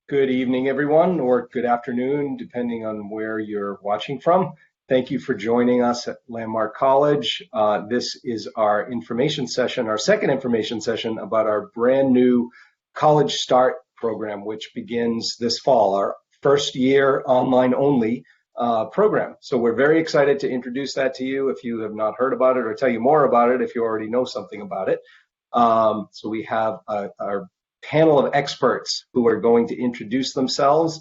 Good evening, everyone, or good afternoon, depending on where you're watching from. Thank you for joining us at Landmark College. This is our information session, our second information session about our brand new College Start program, which begins this fall, our first year online only program. So we're very excited to introduce that to you if you have not heard about it, or tell you more about it if you already know something about it. So we have our panel of experts who are going to introduce themselves.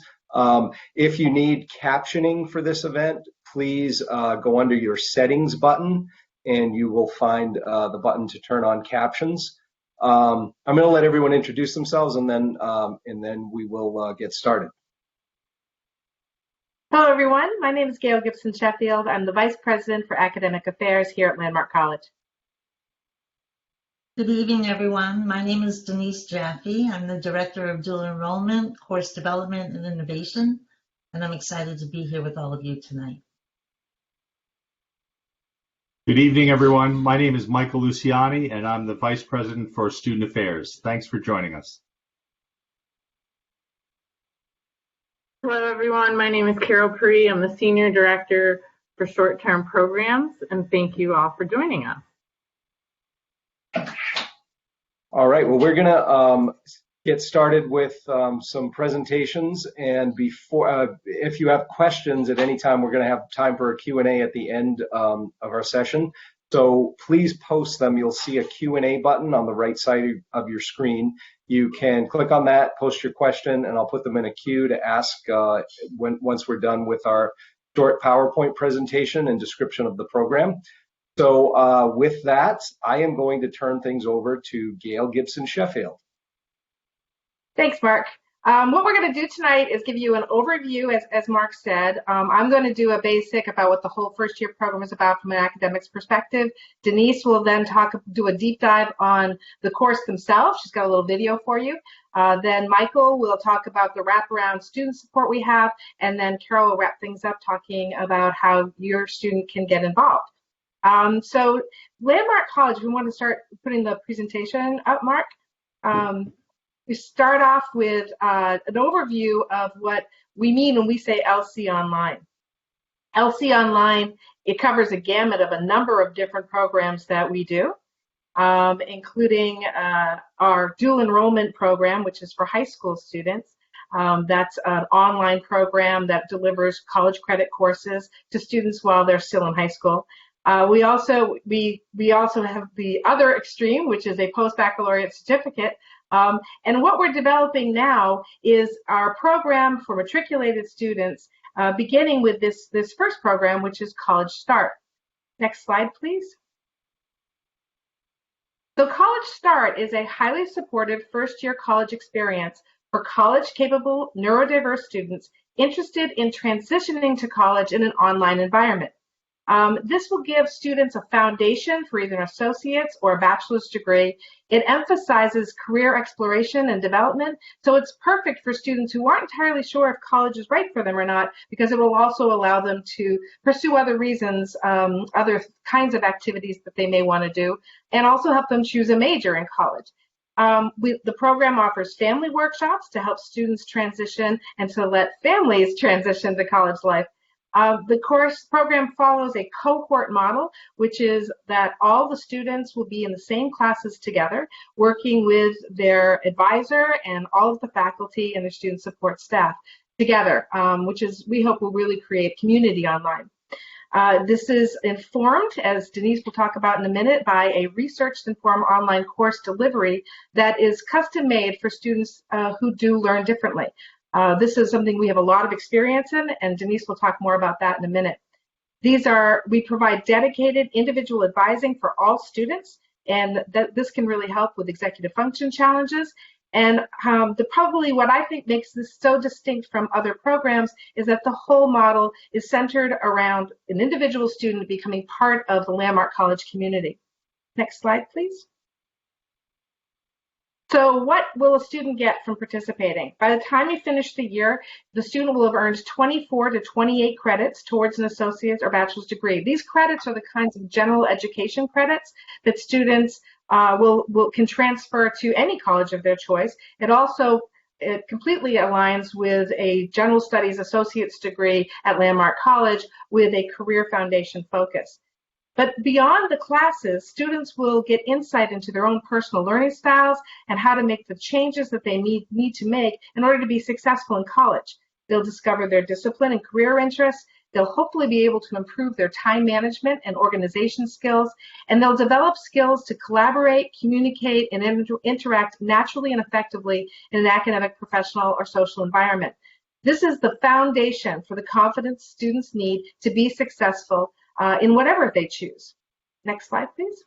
If you need captioning for this event, please go under your settings button and you will find the button to turn on captions. I'm going to let everyone introduce themselves and then we will get started. Hello, everyone. My name is Gail Gibson, Sheffield. I'm the Vice President for Academic Affairs here at Landmark College. Good evening, everyone. My name is Denise Jaffe. I'm the Director of Dual Enrollment, Course Development, and Innovation, and I'm excited to be here with all of you tonight. Good evening, everyone. My name is Michael Luciani, and I'm the Vice President for Student Affairs. Thanks for joining us. Hello, everyone. My name is Carroll Paré. I'm the Senior Director for Short-Term Programs, and thank you all for joining us. All right, well, we're going to get started with some presentations, and before, if you have questions at any time, we're going to have time for a Q&A at the end of our session. So please post them. You'll see a Q&A button on the right side of your screen. You can click on that, post your question, and I'll put them in a queue to ask once we're done with our short PowerPoint presentation and description of the program. So with that, I am going to turn things over to Gail Gibson, Sheffield. Thanks, Mark. What we're going to do tonight is give you an overview, as Mark said. I'm going to do a basic about what the whole first year program is about from an academics perspective. Denise will then do a deep dive on the course themselves. She's got a little video for you. Then Michael will talk about the wraparound student support we have, and then Carol will wrap things up talking about how your student can get involved. So Landmark College, we want to start putting the presentation up, Mark. We start off with an overview of what we mean when we say LC Online. LC Online, it covers a gamut of a number of different programs that we do, including our dual enrollment program, which is for high school students. That's an online program that delivers college credit courses to students while they're still in high school. We also have the other extreme, which is a post-baccalaureate certificate. And what we're developing now is our program for matriculated students, beginning with this first program, which is College Start. Next slide, please. So College Start is a highly supportive first-year college experience for college-capable neurodiverse students interested in transitioning to college in an online environment. This will give students a foundation for either an associate's or a bachelor's degree. It emphasizes career exploration and development, so it's perfect for students who aren't entirely sure if college is right for them or not, because it will also allow them to pursue other reasons, other kinds of activities that they may want to do, and also help them choose a major in college. The program offers family workshops to help students transition and to let families transition to college life. The course program follows a cohort model, which is that all the students will be in the same classes together, working with their advisor and all of the faculty and their student support staff together, which is, we hope, will really create community online. This is informed, as Denise will talk about in a minute, by a research-informed online course delivery that is custom-made for students who do learn differently. This is something we have a lot of experience in, and Denise will talk more about that in a minute. We provide dedicated individual advising for all students, and this can really help with executive function challenges. And probably what I think makes this so distinct from other programs is that the whole model is centered around an individual student becoming part of the Landmark College community. Next slide, please. So what will a student get from participating? By the time you finish the year, the student will have earned 24 to 28 credits towards an associate's or bachelor's degree. These credits are the kinds of general education credits that students can transfer to any college of their choice. It also it completely aligns with a general studies associate's degree at Landmark College with a career foundation focus. But beyond the classes, students will get insight into their own personal learning styles and how to make the changes that they need to make in order to be successful in college. They'll discover their discipline and career interests. They'll hopefully be able to improve their time management and organization skills, and they'll develop skills to collaborate, communicate, and interact naturally and effectively in an academic, professional, or social environment. This is the foundation for the confidence students need to be successful in whatever they choose. Next slide, please.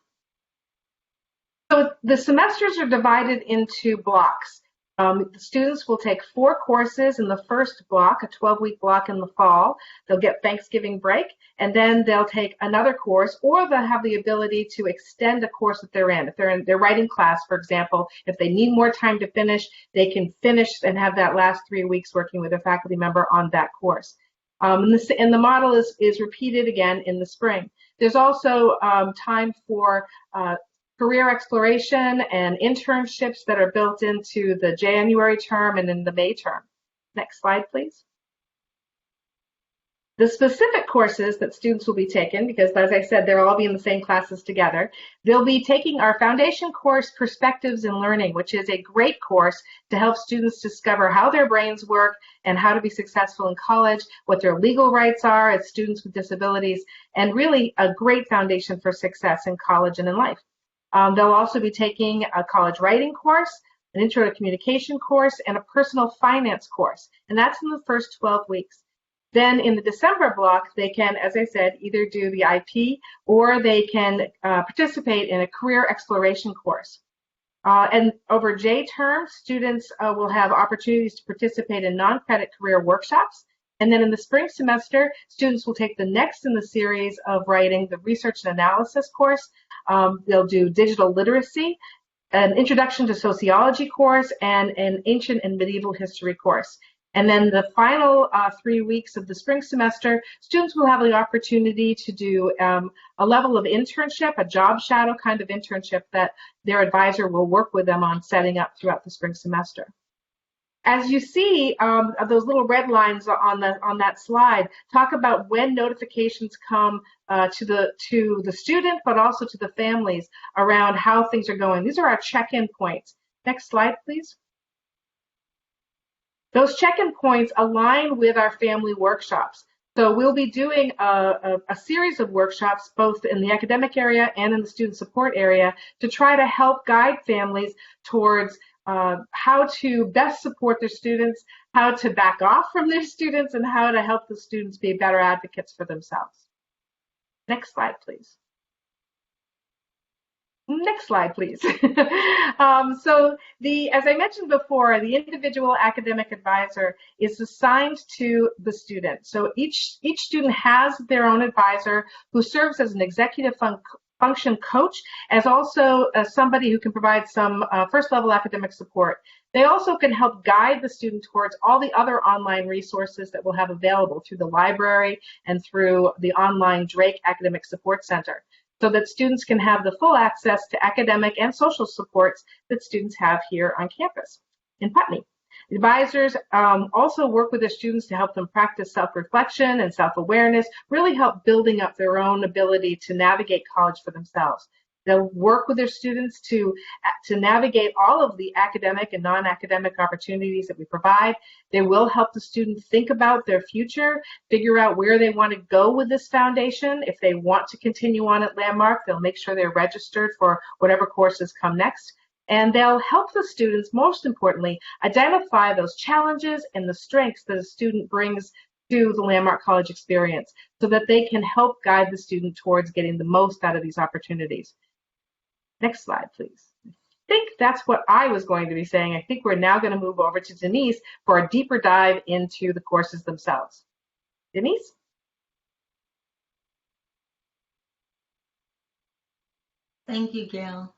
So the semesters are divided into blocks. The students will take 4 courses in the first block, a 12-week block in the fall. They'll get Thanksgiving break, and then they'll take another course, or they'll have the ability to extend a course that they're in. If they're in their writing class, for example, if they need more time to finish, they can finish and have that last 3 weeks working with a faculty member on that course. And the model is repeated again in the spring. There's also time for career exploration and internships that are built into the January term and in the May term. Next slide, please. The specific courses that students will be taking, because as I said, they'll all be in the same classes together, they'll be taking our foundation course, Perspectives in Learning, which is a great course to help students discover how their brains work and how to be successful in college, what their legal rights are as students with disabilities, and really a great foundation for success in college and in life. They'll also be taking a college writing course, an intro to communication course, and a personal finance course, and that's in the first 12 weeks. Then in the December block, they can, as I said, either do the IP or they can participate in a career exploration course. And over J term, students will have opportunities to participate in non-credit career workshops. And then in the spring semester, students will take the next in the series of writing, the research and analysis course. They'll do digital literacy, an introduction to sociology course, and an ancient and medieval history course. And then the final 3 weeks of the spring semester, students will have the opportunity to do a level of internship, a job shadow kind of internship that their advisor will work with them on setting up throughout the spring semester. As you see, those little red lines on that slide talk about when notifications come to the student, but also to the families around how things are going. These are our check-in points. Next slide, please. Those check-in points align with our family workshops. So we'll be doing a series of workshops, both in the academic area and in the student support area, to try to help guide families towards how to best support their students, how to back off from their students, and how to help the students be better advocates for themselves. Next slide, please. Next slide, please. So as I mentioned before, the individual academic advisor is assigned to the student. So each student has their own advisor who serves as an executive function coach, as also somebody who can provide some first-level academic support. They also can help guide the student towards all the other online resources that we'll have available through the library and through the online Drake Academic Support Center, so that students can have the full access to academic and social supports that students have here on campus in Putney. Advisors also work with their students to help them practice self-reflection and self-awareness, really help building up their own ability to navigate college for themselves. They'll work with their students to navigate all of the academic and non-academic opportunities that we provide. They will help the student think about their future, figure out where they want to go with this foundation. If they want to continue on at Landmark, they'll make sure they're registered for whatever courses come next. And they'll help the students, most importantly, identify those challenges and the strengths that a student brings to the Landmark College experience so that they can help guide the student towards getting the most out of these opportunities. Next slide, please. I think that's what I was going to be saying. I think we're now going to move over to Denise for a deeper dive into the courses themselves. Denise? Thank you, Gail.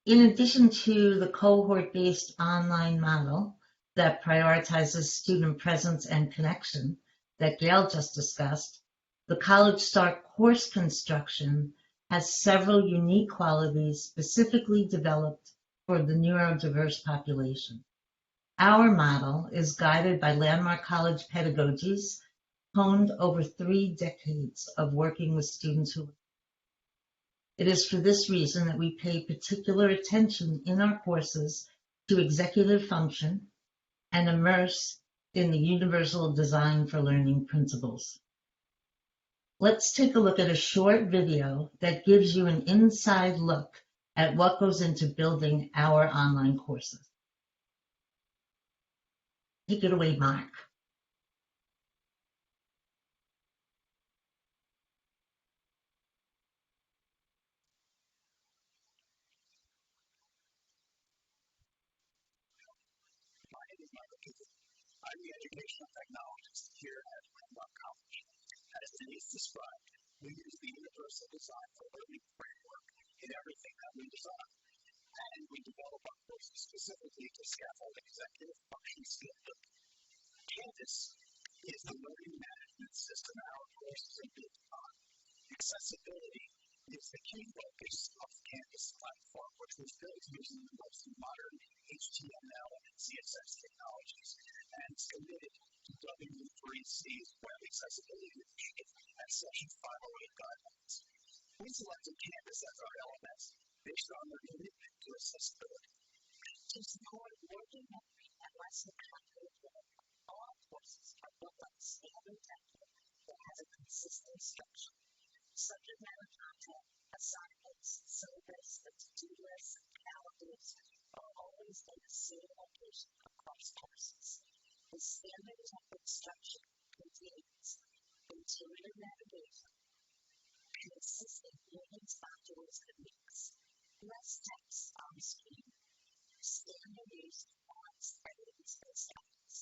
In addition to the cohort-based online model that prioritizes student presence and connection that Gail just discussed, the College Start course construction has several unique qualities specifically developed for the neurodiverse population. Our model is guided by Landmark College pedagogies honed over 3 decades of working with students who. It is for this reason that we pay particular attention in our courses to executive function and immerse in the universal design for learning principles. Let's take a look at a short video that gives you an inside look at what goes into building our online courses. Take it away, Mark. I'm the educational technologist here at Landmark College. As Denise described, we use the universal design for learning framework in everything that we design. And we develop our courses specifically to scaffold executive function skills. Canvas is the learning management system our courses are built on. Accessibility is the key focus of the Canvas platform, which was built using the most modern HTML and CSS technologies, and is committed to W3C's Web Accessibility Initiative and Section 508 guidelines. We selected Canvas as our LMS based on their commitment to accessibility. To support working memory and lesson continuity, all courses are built on a standard template that has a consistent structure. Subject matter content, assignments, syllabus, the to-do list, and calendars are always in the same location across courses. The standard template structure contains interior navigation, consistent movements, modules, and links, less text on the screen, standard use of fonts, edits, and styles,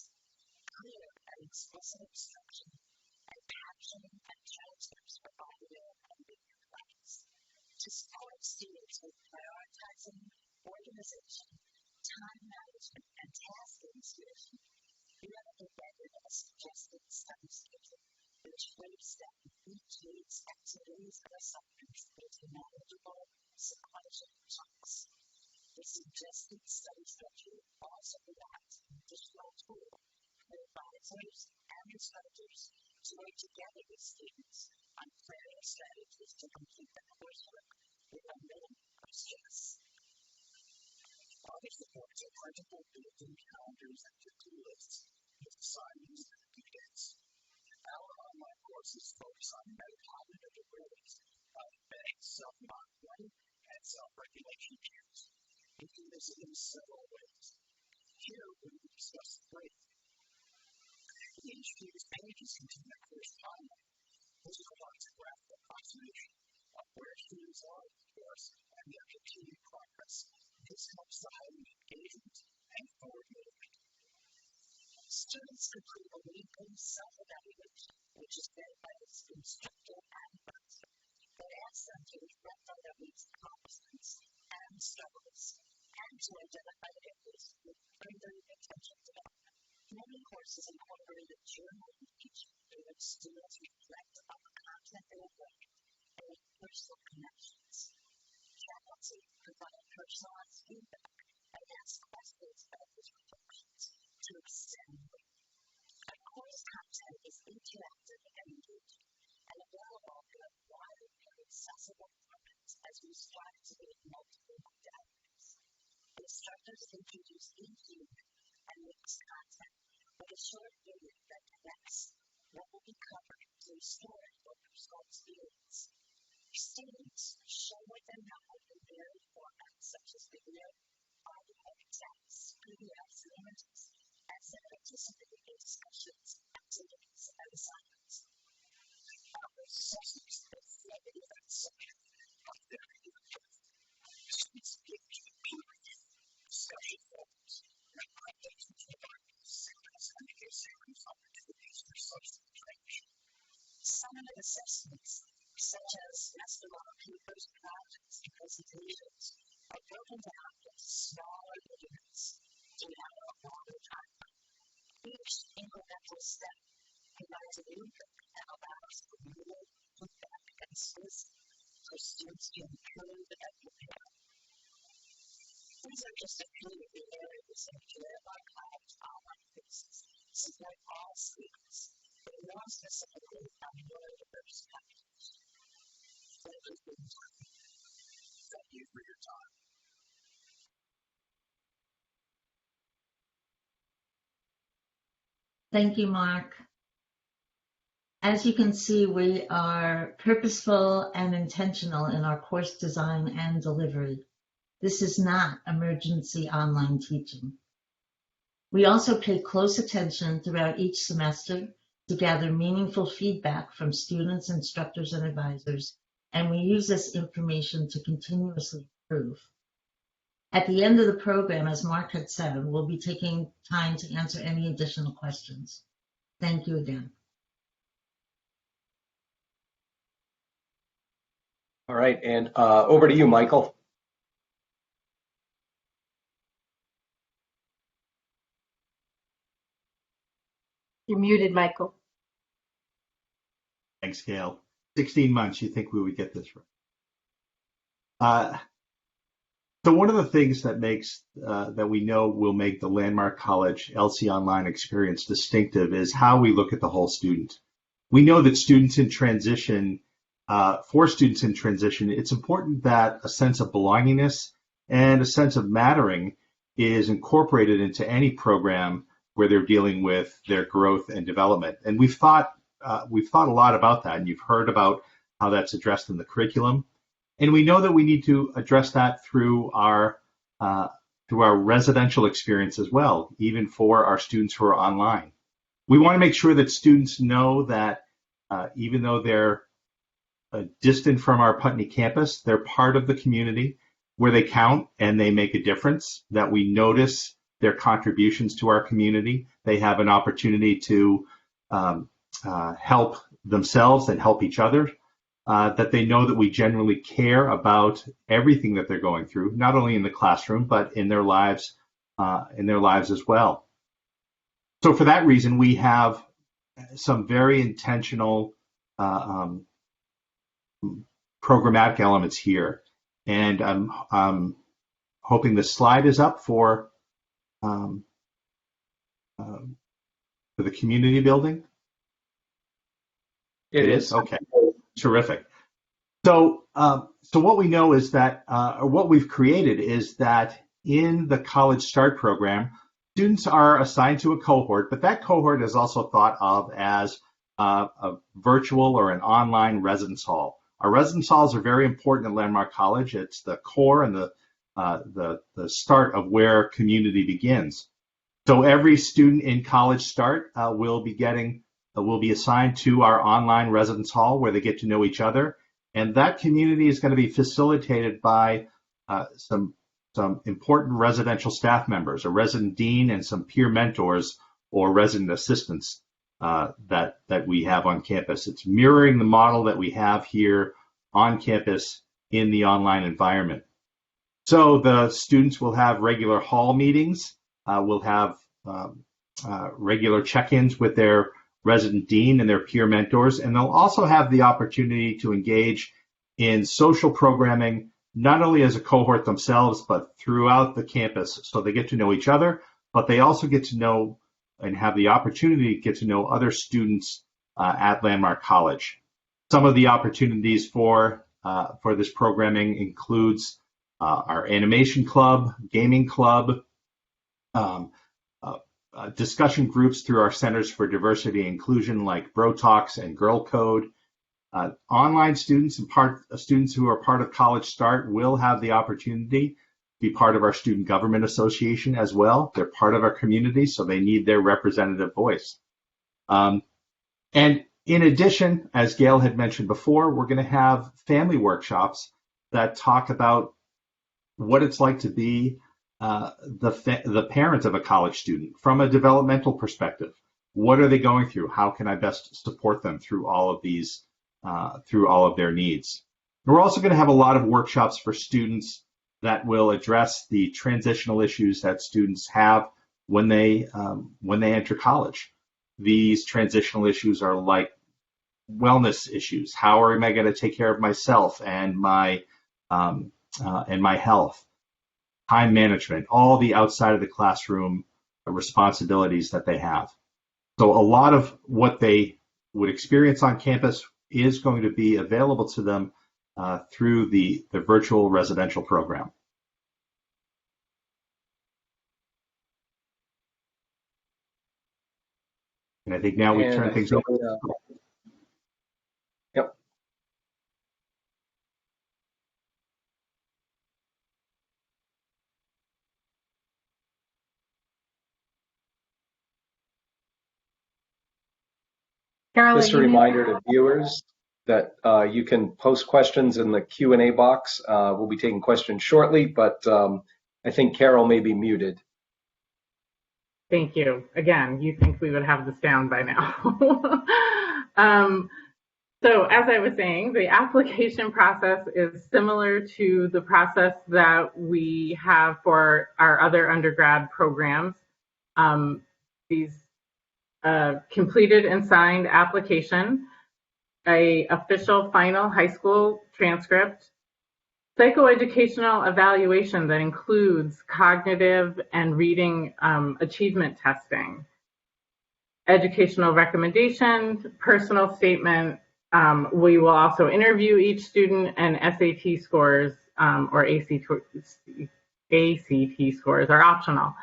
clear and explicit instruction, and captioning and transcripts for audio and video class. To support students with prioritizing, organization, time management, and task administration, we have embedded a suggested study schedule, which breaks down each week's activities and assignments into manageable, sequential chunks. The suggested study schedule also provides an additional tool for advisors and instructors to work together with students on planning strategies to complete the coursework with a minimum of stress. Other supports are printable built-in calendars and to-do lists with assignments and due dates. Our online courses focus on metacognitive abilities by embedding self-monitoring and self-regulation cues. We do this in several ways. Here we will discuss 3. Each of these pages contain a course timeline. This provides a graphical approximation of where students are in the course and their continued progress. This helps to highlight engagement and forward movement. Students complete a weekly self-evaluation, which is led by the instructor and advisor, that asks them to reflect on their week's accomplishments and struggles, and to identify areas with further potential development. Many courses incorporate a journal feature in which students reflect on the content they have learned and make personal connections. Faculty provide personalized feedback and ask questions about these reflections to extend learning. Our course content is interactive and engaging, and available in a wide and accessible formats as we strive to meet multiple modalities. Instructors introduce each unit and mix content with a short video that connects what will be covered through story or personal experience. Students show what they know in varied formats such as video, audio, text, PDFs, and images, as they participate in discussions, activities, and assignments. Our sessions reflect that section of their uniform. Students engage in peer review, discussion forums, and updates which provide synchronous and asynchronous opportunities for subsequent training. Summative assessments, such as semester-long papers, projects, and presentations, are broken down into smaller units to have a longer timeline. Each incremental step provides a rubric that allows for real feedback and space for students to improve and prepare. These are just a few of the areas in the Landmark College online courses support all students, but more specifically on neurodiverse packages. Thank you for your time. Thank you, Mark. As you can see, we are purposeful and intentional in our course design and delivery. This is not emergency online teaching. We also pay close attention throughout each semester to gather meaningful feedback from students, instructors, and advisors, and we use this information to continuously improve. At the end of the program, as Mark had said, we'll be taking time to answer any additional questions. Thank you again. All right, and over to you, Michael. You're muted, Michael. Thanks, Gail. 16 months, you think we would get this right. So one of the things that makes that we know will make the Landmark College LC Online experience distinctive is how we look at the whole student. We know that students in transition, for students in transition, it's important that a sense of belongingness and a sense of mattering is incorporated into any program where they're dealing with their growth and development. And we've thought a lot about that, and you've heard about how that's addressed in the curriculum. And we know that we need to address that through our residential experience as well, even for our students who are online. We want to make sure that students know that even though they're distant from our Putney campus, they're part of the community where they count and they make a difference, that we notice their contributions to our community. They have an opportunity to help themselves and help each other, that they know that we genuinely care about everything that they're going through, not only in the classroom, but in their lives as well. So for that reason, we have some very intentional programmatic elements here. And I'm hoping the slide is up for the community building. It is. Okay, terrific. So what we know is that, or what we've created is that in the College Start program, students are assigned to a cohort, but that cohort is also thought of as a virtual or an online residence hall. Our residence halls are very important at Landmark College. It's the core and the start of where community begins. So every student in College Start will be assigned to our online residence hall where they get to know each other. And that community is going to be facilitated by some important residential staff members, a resident dean, and some peer mentors or resident assistants that we have on campus. It's mirroring the model that we have here on campus in the online environment. So the students will have regular hall meetings. We'll have regular check-ins with their resident dean and their peer mentors, and they'll also have the opportunity to engage in social programming, not only as a cohort themselves, but throughout the campus. So they get to know each other, but they also get to know and have the opportunity to get to know other students at Landmark College. Some of the opportunities for this programming includes our animation club, gaming club, discussion groups through our Centers for Diversity and Inclusion like Bro Talks and Girl Code. Online students and students who are part of College Start will have the opportunity to be part of our Student Government Association as well. They're part of our community, so they need their representative voice. And in addition, as Gail had mentioned before, we're going to have family workshops that talk about what it's like to be the parent of a college student from a developmental perspective. What are they going through? How can I best support them through all of these, through all of their needs? And we're also going to have a lot of workshops for students that will address the transitional issues that students have when they enter college. These transitional issues are like wellness issues. How am I going to take care of myself and my health? time management, all the outside of the classroom responsibilities that they have. So a lot of what they would experience on campus is going to be available to them through the virtual residential program. And I think now we turn things over. Yep. Carol, Just a reminder to viewers that you can post questions in the Q&A box. We'll be taking questions shortly, but I think Carol may be muted. Thank you. Again, you'd think we would have this down by now. So as I was saying, the application process is similar to the process that we have for our other undergrad programs. These completed and signed application, a official final high school transcript, psychoeducational evaluation that includes cognitive and reading achievement testing, educational recommendations, personal statement. We will also interview each student, and SAT scores or ACT scores are optional.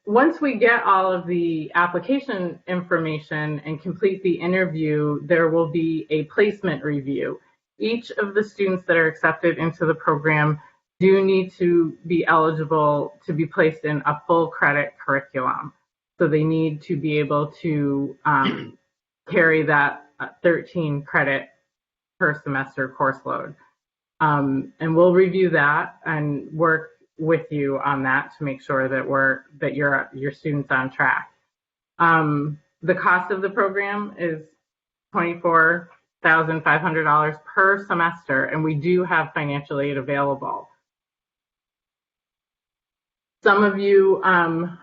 Once we get all of the application information and complete the interview, there will be a placement review. Each of the students that are accepted into the program do need to be eligible to be placed in a full credit curriculum. So they need to be able to carry that 13 credit per semester course load. And we'll review that and work with you on that to make sure that your students on track. The cost of the program is $24,500 per semester, and we do have financial aid available. Some of you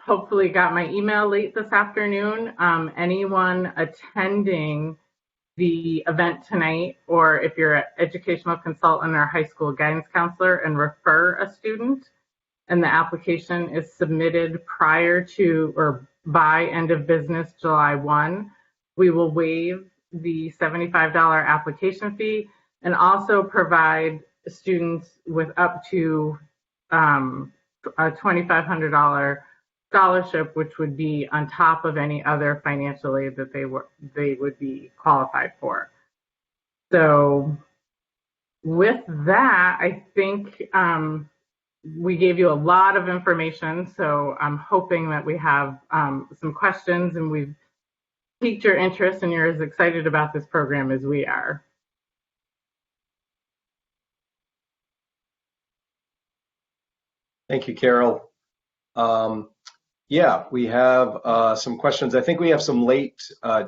hopefully got my email late this afternoon. Anyone attending the event tonight, or if you're an educational consultant or high school guidance counselor and refer a student, and the application is submitted prior to or by end of business July 1, we will waive the $75 application fee and also provide students with up to a $2,500 scholarship, which would be on top of any other financial aid that they would be qualified for. So with that, I think we gave you a lot of information, so I'm hoping that we have some questions and we've piqued your interest and you're as excited about this program as we are. Thank you, Carol. Yeah, we have some questions. I think we have some late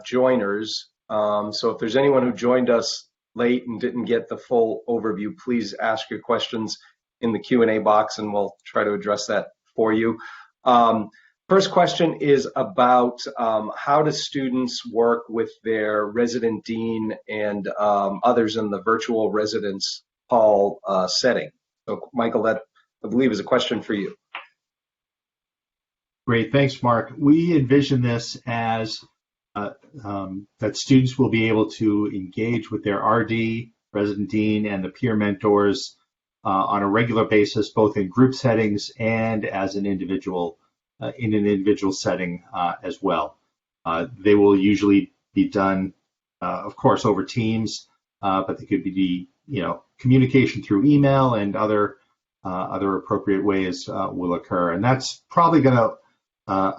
joiners. So if there's anyone who joined us late and didn't get the full overview, please ask your questions in the Q&A box and we'll try to address that for you. First question is about how do students work with their resident dean and others in the virtual residence hall setting? So Michael, that I believe is a question for you. Great, thanks, Mark. We envision this as that students will be able to engage with their RD, resident dean, and the peer mentors on a regular basis, both in group settings and as an individual in an individual setting as well. They will usually be done, of course, over Teams, but they could be, communication through email and other appropriate ways will occur, and that's probably going to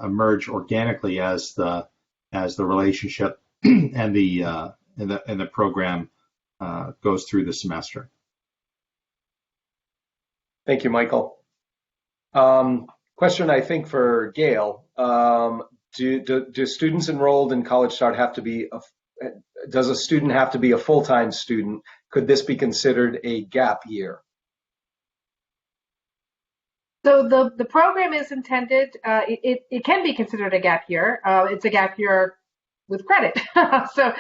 emerge organically as the relationship and the program goes through the semester. Thank you, Michael. Question, I think, for Gail. Do students enrolled in College Start have to be does a student have to be a full-time student? Could this be considered a gap year? So the program is intended, it can be considered a gap year. It's a gap year with credit. So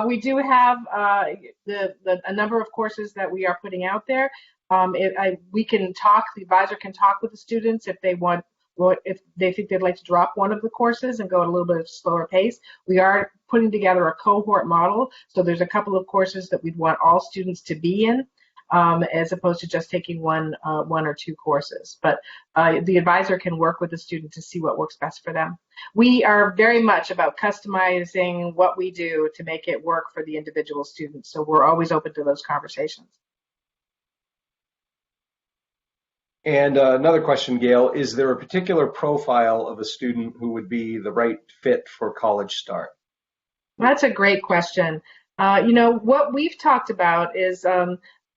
we do have a number of courses that we are putting out there. We can talk, the advisor can talk with the students if they want, or if they think they'd like to drop one of the courses and go at a little bit of slower pace. We are putting together a cohort model, so there's a couple of courses that we'd want all students to be in, as opposed to just taking one or two courses. But the advisor can work with the student to see what works best for them. We are very much about customizing what we do to make it work for the individual students, so we're always open to those conversations. And another question, Gail, is there a particular profile of a student who would be the right fit for College Start? That's a great question. What we've talked about is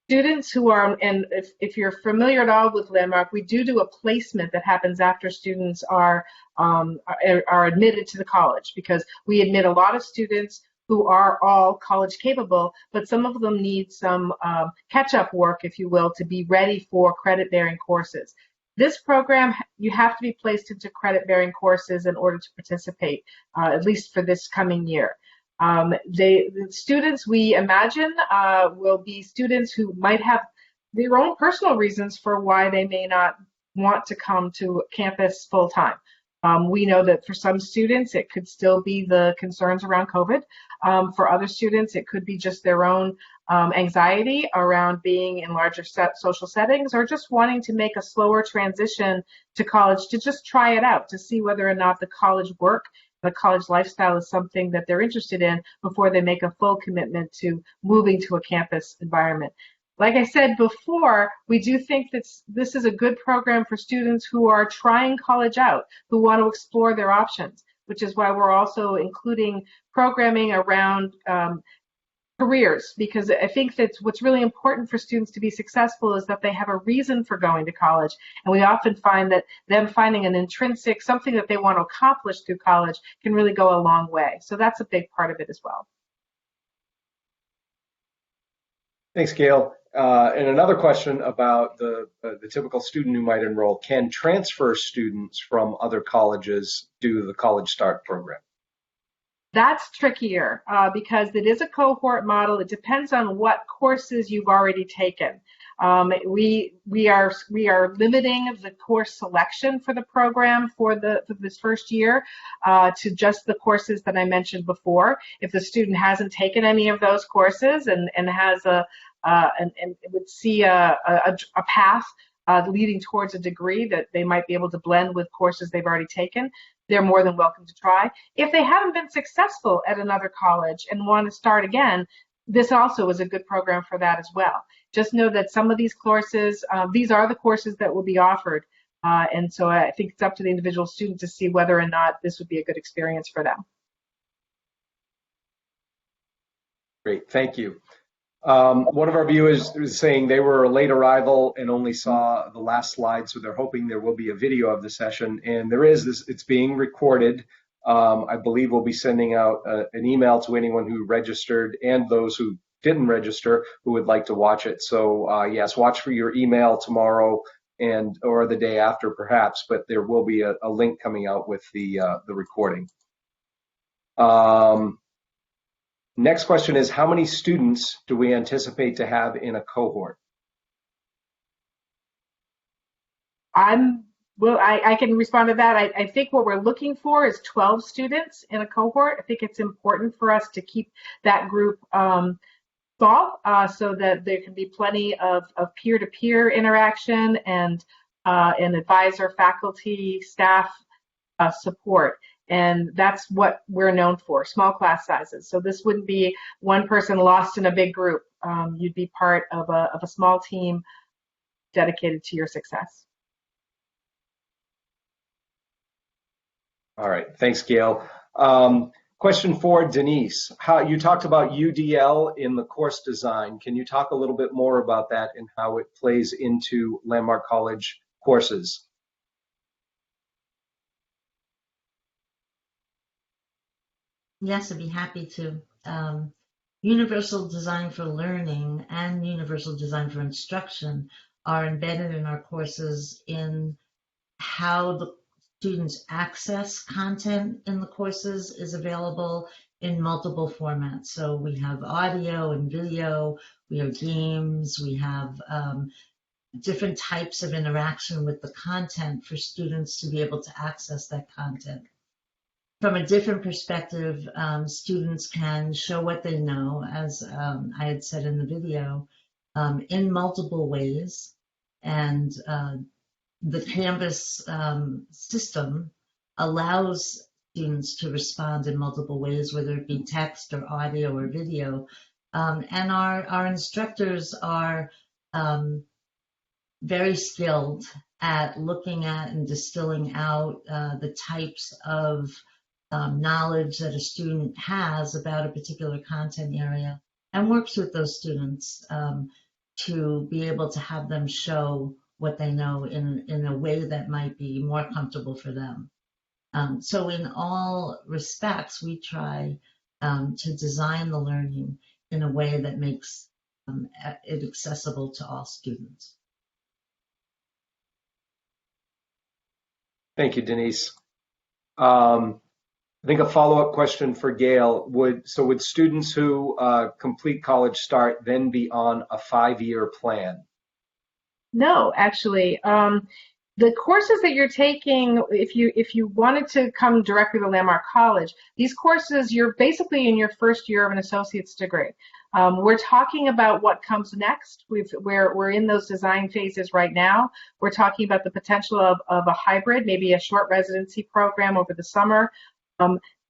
students who are, and if you're familiar at all with Landmark, we do a placement that happens after students are admitted to the college, because we admit a lot of students who are all college capable, but some of them need some catch-up work, if you will, to be ready for credit-bearing courses. This program, you have to be placed into credit-bearing courses in order to participate, at least for this coming year. The students we imagine will be students who might have their own personal reasons for why they may not want to come to campus full-time. We know that for some students, it could still be the concerns around COVID. For other students, it could be just their own anxiety around being in larger social settings, or just wanting to make a slower transition to college, to just try it out, to see whether or not the college work, the college lifestyle is something that they're interested in before they make a full commitment to moving to a campus environment. Like I said before, we do think that this is a good program for students who are trying college out, who want to explore their options, which is why we're also including programming around careers, because I think that what's really important for students to be successful is that they have a reason for going to college. And we often find that them finding an intrinsic, something that they want to accomplish through college, can really go a long way. So that's a big part of it as well. Thanks, Gail. And another question about the typical student who might enroll. Can transfer students from other colleges do the College Start program? That's trickier because it is a cohort model. It depends on what courses you've already taken. We are limiting the course selection for the program for this first year to just the courses that I mentioned before. If the student hasn't taken any of those courses and has and would see a path leading towards a degree that they might be able to blend with courses they've already taken, they're more than welcome to try. If they haven't been successful at another college and want to start again, this also is a good program for that as well. Just know that some of these courses, these are the courses that will be offered. And so I think it's up to the individual student to see whether or not this would be a good experience for them. Great, thank you. One of our viewers is saying they were a late arrival and only saw the last slide, so they're hoping there will be a video of the session. And there is this; it's being recorded. I believe we'll be sending out an email to anyone who registered and those who didn't register who would like to watch it. So yes, watch for your email tomorrow or the day after perhaps, but there will be a link coming out with the recording. Next question is, how many students do we anticipate to have in a cohort? I can respond to that. I think what we're looking for is 12 students in a cohort. I think it's important for us to keep that group small so that there can be plenty of peer-to-peer interaction and advisor, faculty, staff support. And that's what we're known for, small class sizes. So this wouldn't be one person lost in a big group. You'd be part of a small team dedicated to your success. All right, thanks, Gail. Question for Denise. You talked about UDL in the course design. Can you talk a little bit more about that and how it plays into Landmark College courses? Yes, I'd be happy to. Universal design for learning and universal design for instruction are embedded in our courses in how the students access content in the courses is available in multiple formats. So we have audio and video, we have games, we have different types of interaction with the content for students to be able to access that content. From a different perspective, students can show what they know, as I had said in the video, in multiple ways. And the Canvas system allows students to respond in multiple ways, whether it be text or audio or video. And our instructors are very skilled at looking at and distilling out the types of knowledge that a student has about a particular content area, and works with those students to be able to have them show what they know in a way that might be more comfortable for them. So in all respects, we try to design the learning in a way that makes it accessible to all students. Thank you, Denise. I think a follow-up question for Gail, would students who complete College Start then be on a 5-year plan? No, actually. The courses that you're taking, if you wanted to come directly to Landmark College, these courses, you're basically in your first year of an associate's degree. We're talking about what comes next. We're in those design phases right now. We're talking about the potential of a hybrid, maybe a short residency program over the summer.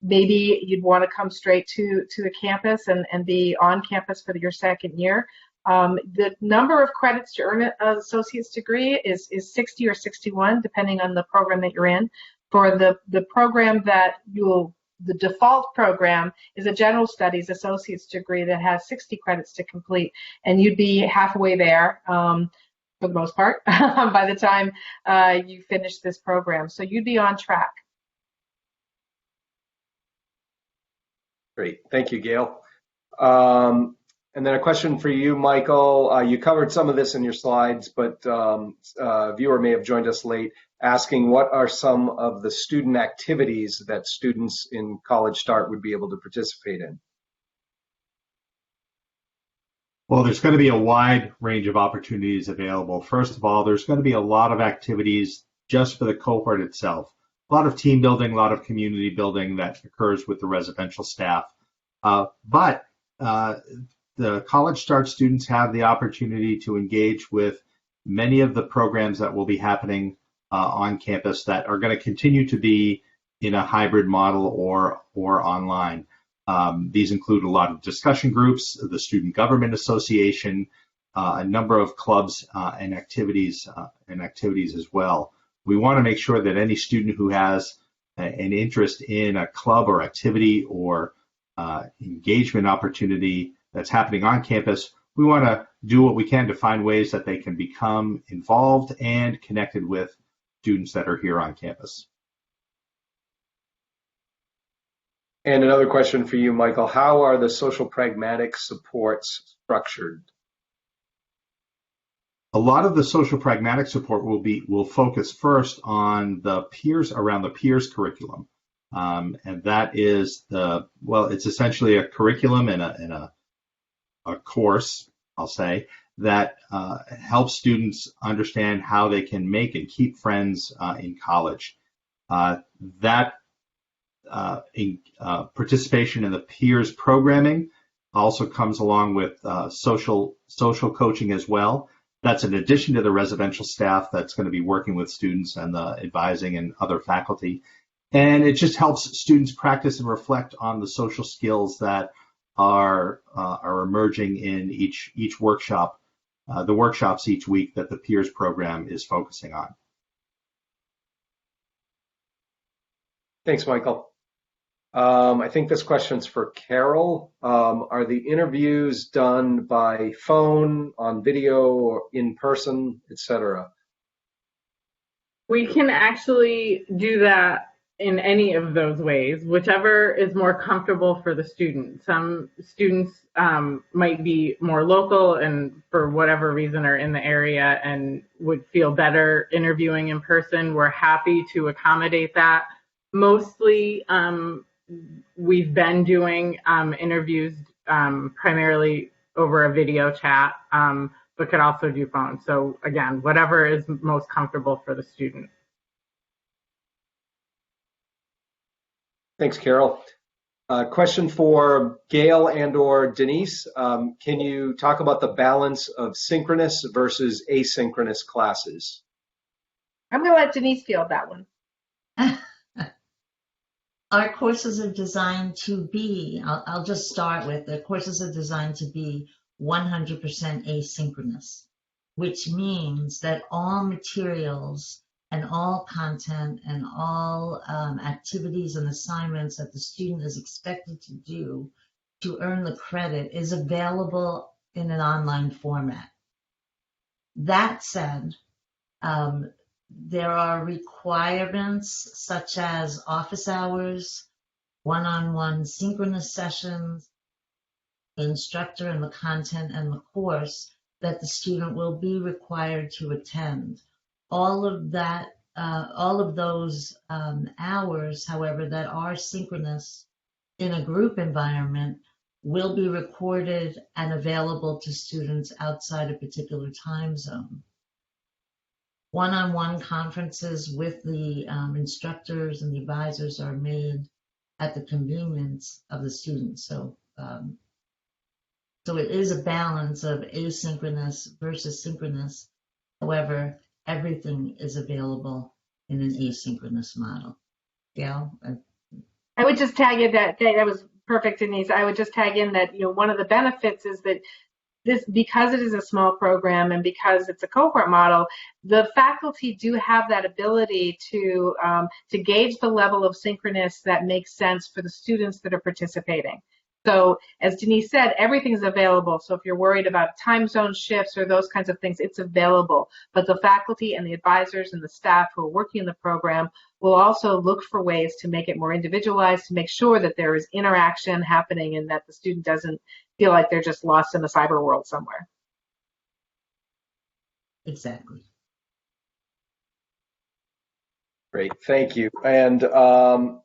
Maybe you'd want to come straight to the campus and be on campus for your second year. The number of credits to earn an associate's degree is 60 or 61, depending on the program that you're in. For the program that the default program is a general studies associate's degree that has 60 credits to complete, and you'd be halfway there for the most part by the time you finish this program. So you'd be on track. Great, thank you, Gail. And then a question for you, Michael. You covered some of this in your slides, but a viewer may have joined us late, asking what are some of the student activities that students in College Start would be able to participate in? Well, there's going to be a wide range of opportunities available. First of all, there's going to be a lot of activities just for the cohort itself. A lot of team building, a lot of community building that occurs with the residential staff. But the College Start students have the opportunity to engage with many of the programs that will be happening on campus that are going to continue to be in a hybrid model or online. These include a lot of discussion groups, the Student Government Association, a number of clubs and activities as well. We want to make sure that any student who has an interest in a club or activity or engagement opportunity that's happening on campus, we want to do what we can to find ways that they can become involved and connected with students that are here on campus. And another question for you, Michael. How are the social pragmatic supports structured? A lot of the social pragmatic support will focus first on the peers, around the peers curriculum. And that is it's essentially a curriculum and a course, I'll say, that helps students understand how they can make and keep friends in college. Participation in the peers programming also comes along with social coaching as well. That's in addition to the residential staff that's going to be working with students and the advising and other faculty. And it just helps students practice and reflect on the social skills that are emerging in each workshop, the workshops each week that the peers program is focusing on. Thanks, Michael. I think this question's for Carroll. Are the interviews done by phone, on video, or in person, etc.? We can actually do that in any of those ways, whichever is more comfortable for the student. Some students might be more local and for whatever reason are in the area and would feel better interviewing in person. We're happy to accommodate that. Mostly, we've been doing interviews primarily over a video chat, but could also do phone. So again, whatever is most comfortable for the student. Thanks, Carol. Question for Gail and or Denise. Can you talk about the balance of synchronous versus asynchronous classes? I'm going to let Denise field that one. Our courses are designed to be, I'll just start with, the courses are designed to be 100% asynchronous, which means that all materials and all content and all activities and assignments that the student is expected to do to earn the credit is available in an online format. That said, there are requirements such as office hours, one-on-one synchronous sessions, the instructor and the content and the course that the student will be required to attend. All of that, all of those hours, however, that are synchronous in a group environment will be recorded and available to students outside a particular time zone. One-on-one conferences with the instructors and the advisors are made at the convenience of the students. So it is a balance of asynchronous versus synchronous. However, everything is available in an asynchronous model. Gail? I would just tag in that was perfect, Denise. I would just tag in that, one of the benefits is that this, because it is a small program and because it's a cohort model, the faculty do have that ability to gauge the level of synchronous that makes sense for the students that are participating. So as Denise said, everything's available. So if you're worried about time zone shifts or those kinds of things, it's available. But the faculty and the advisors and the staff who are working in the program will also look for ways to make it more individualized, to make sure that there is interaction happening and that the student doesn't feel like they're just lost in the cyber world somewhere. Exactly. Great, thank you. And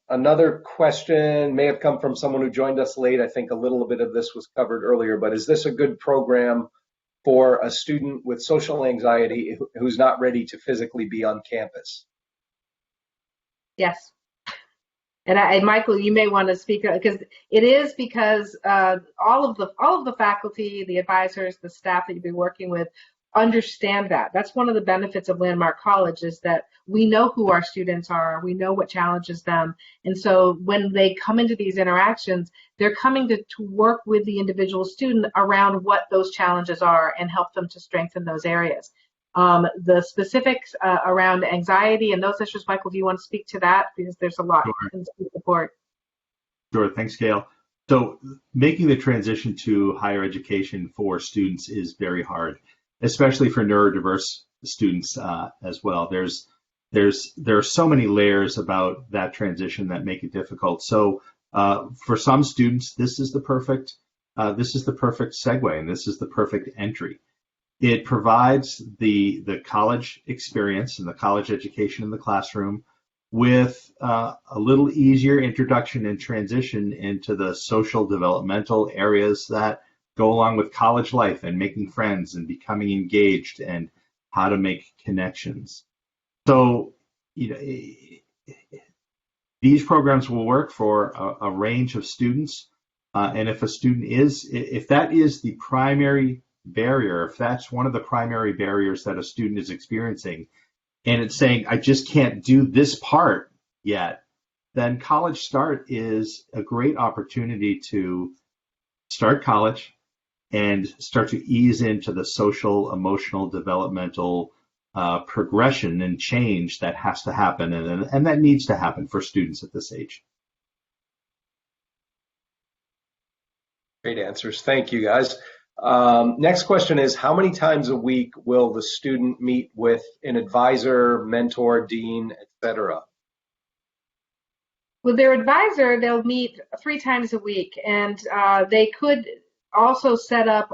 another question may have come from someone who joined us late. I think a little bit of this was covered earlier, but is this a good program for a student with social anxiety who's not ready to physically be on campus? Yes. And Michael, you may want to speak because it is because all of the faculty, the advisors, the staff that you've been working with understand that. That's one of the benefits of Landmark College is that we know who our students are, we know what challenges them, and so when they come into these interactions, they're coming to work with the individual student around what those challenges are and help them to strengthen those areas. The specifics around anxiety and those issues, Michael, do you want to speak to that? Because there's a lot in support. Sure, thanks, Gail. So making the transition to higher education for students is very hard, especially for neurodiverse students as well. There are so many layers about that transition that make it difficult. So for some students, this is the perfect segue, and this is the perfect entry. It provides the college experience and the college education in the classroom with a little easier introduction and transition into the social developmental areas that go along with college life and making friends and becoming engaged and how to make connections. So, these programs will work for a range of students. And if that is the primary barrier, if that's one of the primary barriers that a student is experiencing, and it's saying, I just can't do this part yet, then College Start is a great opportunity to start college and start to ease into the social, emotional, developmental progression and change that has to happen and that needs to happen for students at this age. Great answers. Thank you, guys. Next question is, how many times a week will the student meet with an advisor, mentor, dean, etc.? With their advisor, they'll meet 3 times a week, and they could also set up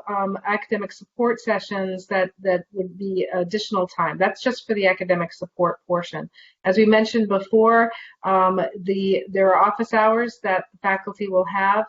academic support sessions that would be additional time. That's just for the academic support portion. As we mentioned before, there are office hours that the faculty will have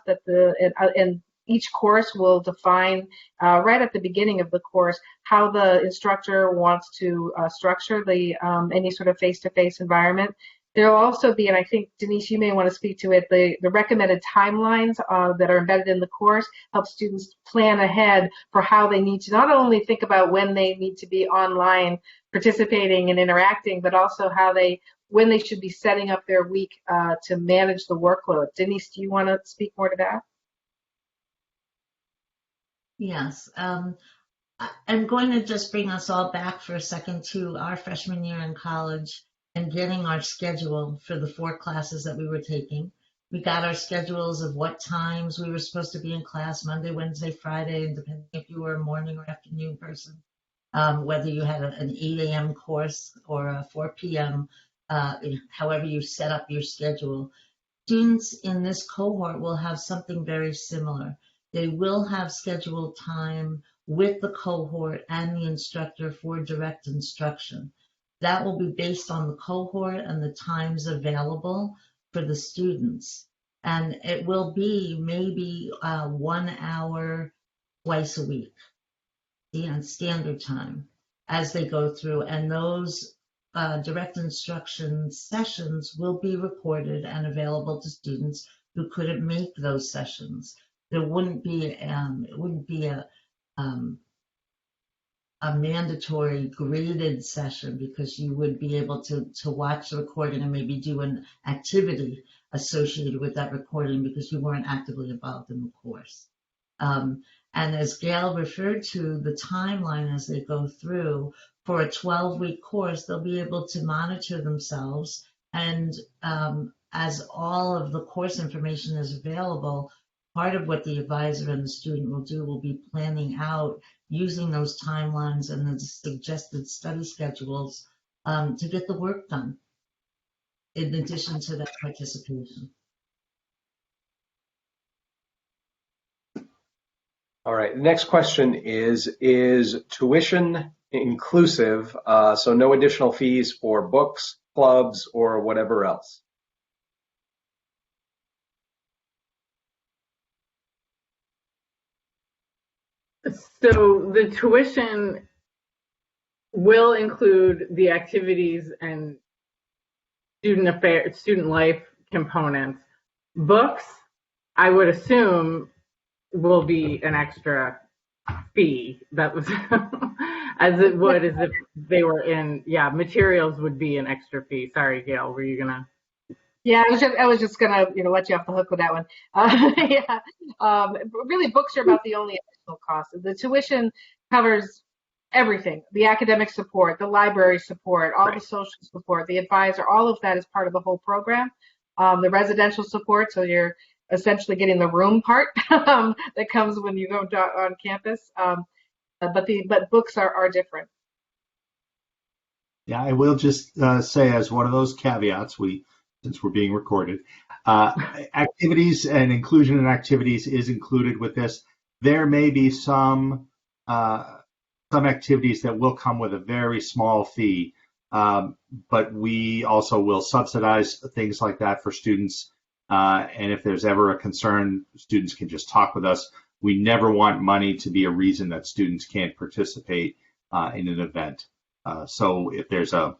and each course will define right at the beginning of the course how the instructor wants to structure the any sort of face-to-face environment. There will also be, and I think, Denise, you may want to speak to it, the recommended timelines that are embedded in the course help students plan ahead for how they need to not only think about when they need to be online participating and interacting, but also when they should be setting up their week to manage the workload. Denise, do you want to speak more to that? Yes. I'm going to just bring us all back for a second to our freshman year in college and getting our schedule for the 4 classes that we were taking. We got our schedules of what times we were supposed to be in class, Monday, Wednesday, Friday, and depending if you were a morning or afternoon person, whether you had an 8 a.m. course or a 4 p.m., however you set up your schedule. Students in this cohort will have something very similar. They will have scheduled time with the cohort and the instructor for direct instruction. That will be based on the cohort and the times available for the students. And it will be maybe 1 hour twice a week, standard time, as they go through. And those direct instruction sessions will be recorded and available to students who couldn't make those sessions. There wouldn't be it wouldn't be a mandatory graded session, because you would be able to watch the recording and maybe do an activity associated with that recording because you weren't actively involved in the course. And as Gail referred to, the timeline as they go through, for a 12-week course, they'll be able to monitor themselves. And as all of the course information is available, part of what the advisor and the student will do will be planning out using those timelines and the suggested study schedules to get the work done, in addition to that participation. All right, the next question is tuition inclusive, so no additional fees for books, clubs, or whatever else? So the tuition will include the activities and student life components. Books, I would assume, will be an extra fee. That was as it would as if they were in, materials would be an extra fee. Sorry, Gail, were you gonna? Yeah, I was just gonna let you off the hook with that one. Really, books are about the only additional cost. The tuition covers everything: the academic support, the library support, all the social support, the advisor. All of that is part of the whole program. The residential support, so you're essentially getting the room part that comes when you go on campus. But books are different. Yeah, I will just say, as one of those caveats, since we're being recorded, activities and inclusion in activities is included with this. There may be some activities that will come with a very small fee, but we also will subsidize things like that for students. And if there's ever a concern, students can just talk with us. We never want money to be a reason that students can't participate in an event. So if there's a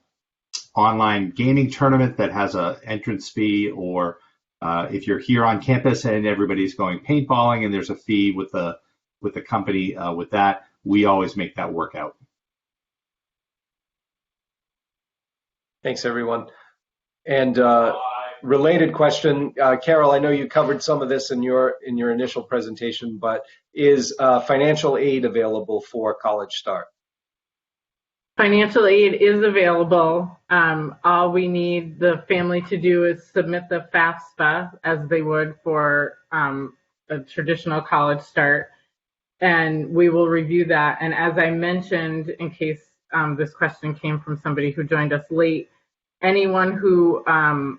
online gaming tournament that has an entrance fee, or if you're here on campus and everybody's going paintballing and there's a fee with the company with that, we always make that work out. Thanks, everyone. And related question, Carroll, I know you covered some of this in your initial presentation, but is financial aid available for College Start? Financial aid is available. All we need the family to do is submit the FAFSA as they would for a traditional College Start, and we will review that. And as I mentioned, in case this question came from somebody who joined us late, anyone who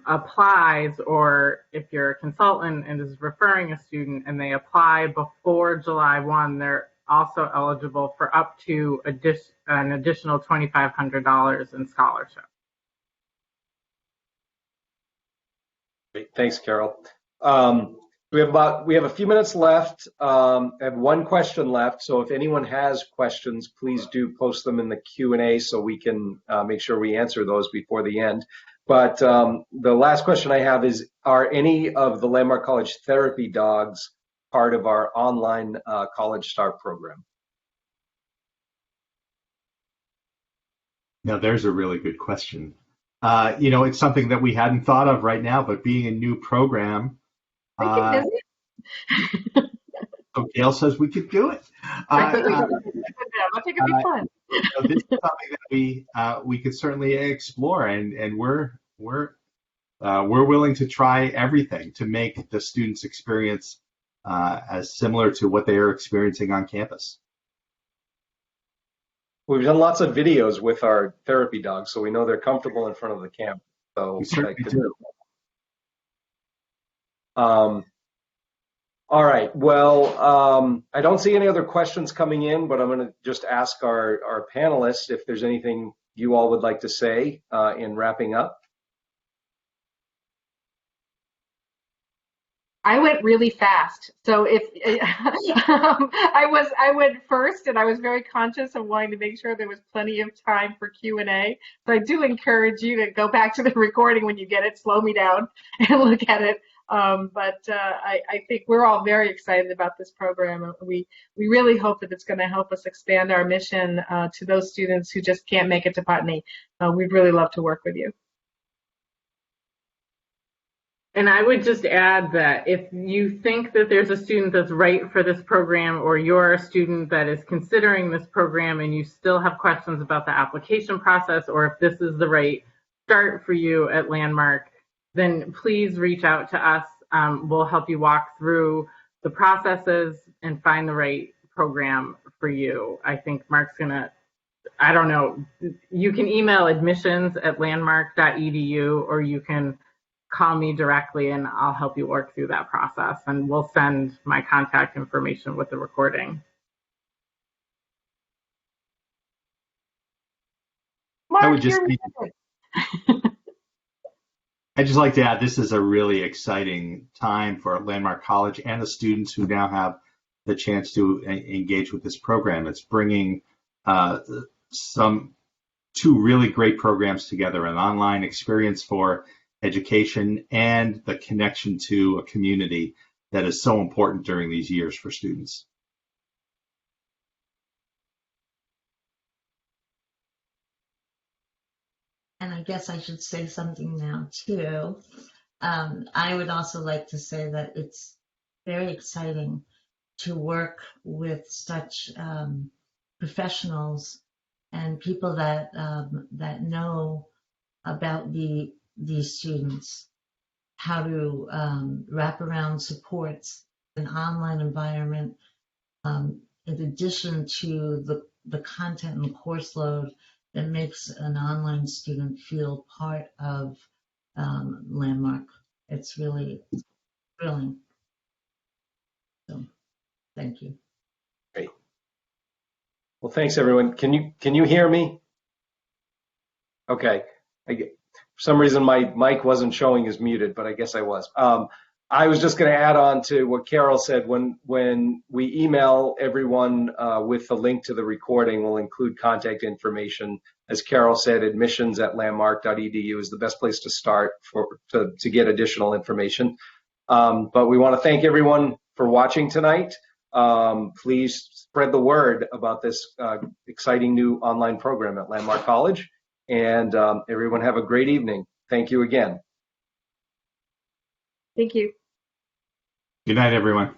applies, or if you're a consultant and is referring a student and they apply before July 1, they're also eligible for up to an additional $2,500 in scholarship. Great. Thanks, Carroll. We have a few minutes left. I have one question left. So if anyone has questions, please do post them in the Q&A so we can make sure we answer those before the end. But the last question I have is, are any of the Landmark College therapy dogs part of our online College Start program? Now, there's a really good question. It's something that we hadn't thought of right now, but being a new program, so Gail says we could do it. I think it'd be fun. This is something that we could certainly explore, and we're willing to try everything to make the students' experience as similar to what they are experiencing on campus. We've done lots of videos with our therapy dogs, so we know they're comfortable in front of the camera. So we certainly do. All right. Well, I don't see any other questions coming in, but I'm going to just ask our panelists if there's anything you all would like to say in wrapping up. I went really fast. So if I went first, and I was very conscious of wanting to make sure there was plenty of time for Q&A. So I do encourage you to go back to the recording when you get it, slow me down and look at it. But I think we're all very excited about this program. We really hope that it's going to help us expand our mission to those students who just can't make it to Putney. We'd really love to work with you. And I would just add that if you think that there's a student that's right for this program, or you're a student that is considering this program and you still have questions about the application process, or if this is the right start for you at Landmark, then please reach out to us. We'll help you walk through the processes and find the right program for you. I think Mark's gonna, I don't know, you can email admissions@landmark.edu, or you can call me directly and I'll help you work through that process, and we'll send my contact information with the recording. Mark, I would just I'd just like to add, this is a really exciting time for Landmark College and the students who now have the chance to engage with this program. It's bringing two really great programs together, an online experience for education and the connection to a community that is so important during these years for students. And I guess I should say something now too. I would also like to say that it's very exciting to work with such professionals and people that know about these students, how to wrap around supports, an online environment, in addition to the content and course load that makes an online student feel part of Landmark. It's really thrilling. So, thank you. Great. Well, thanks everyone. Can you hear me? Okay. For some reason my mic wasn't showing as muted, but I guess I was. I was just going to add on to what Carroll said. When we email everyone with the link to the recording, we'll include contact information. As Carroll said, admissions@landmark.edu is the best place to start to get additional information. But we want to thank everyone for watching tonight. Please spread the word about this exciting new online program at Landmark College. And everyone have a great evening. Thank you again. Thank you. Good night, everyone.